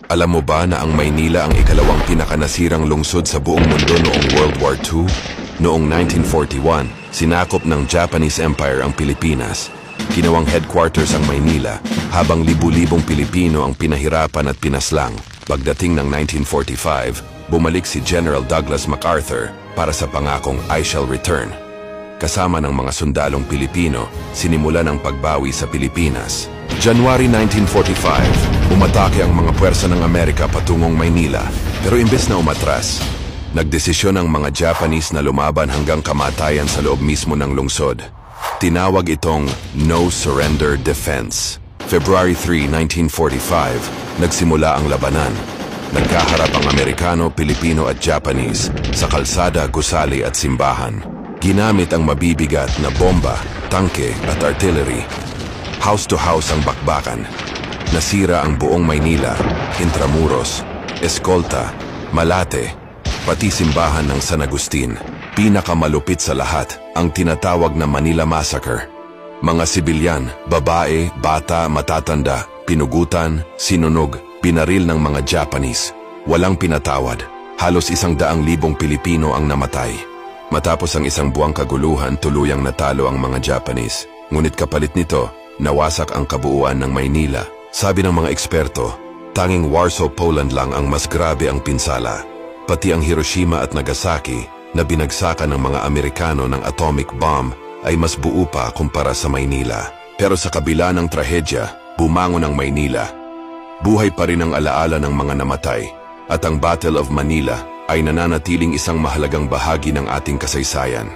Alam mo ba na ang Maynila ang ikalawang pinakanasirang lungsod sa buong mundo noong World War II? Noong 1941, sinakop ng Japanese Empire ang Pilipinas. Ginawang headquarters ang Maynila, habang libu-libong Pilipino ang pinahirapan at pinaslang. Pagdating ng 1945, bumalik si General Douglas MacArthur para sa pangakong I shall return. Kasama ng mga sundalong Pilipino, sinimulan ang pagbawi sa Pilipinas. January 1945, umatake ang mga puwersa ng Amerika patungong Maynila. Pero imbes na umatras, nagdesisyon ang mga Japanese na lumaban hanggang kamatayan sa loob mismo ng lungsod. Tinawag itong No Surrender Defense. February 3, 1945, nagsimula ang labanan. Nagkaharap ang Amerikano, Pilipino at Japanese sa kalsada, gusali at simbahan. Ginamit ang mabibigat na bomba, tangke at artillery. House to house ang bakbakan. Nasira ang buong Maynila, Intramuros, Escolta, Malate, pati simbahan ng San Agustin. Pinakamalupit sa lahat, ang tinatawag na Manila Massacre. Mga sibilyan, babae, bata, matatanda, pinugutan, sinunog, binaril ng mga Japanese. Walang pinatawad. Halos 100,000 Pilipino ang namatay. Matapos ang isang buwang kaguluhan, tuluyang natalo ang mga Japanese. Ngunit kapalit nito, nawasak ang kabuuan ng Maynila. Sabi ng mga eksperto, tanging Warsaw, Poland lang ang mas grabe ang pinsala. Pati ang Hiroshima at Nagasaki na binagsakan ng mga Amerikano ng atomic bomb ay mas buo pa kumpara sa Maynila. Pero sa kabila ng trahedya, bumangon ang Maynila. Buhay pa rin ang alaala ng mga namatay at ang Battle of Manila ay nananatiling isang mahalagang bahagi ng ating kasaysayan.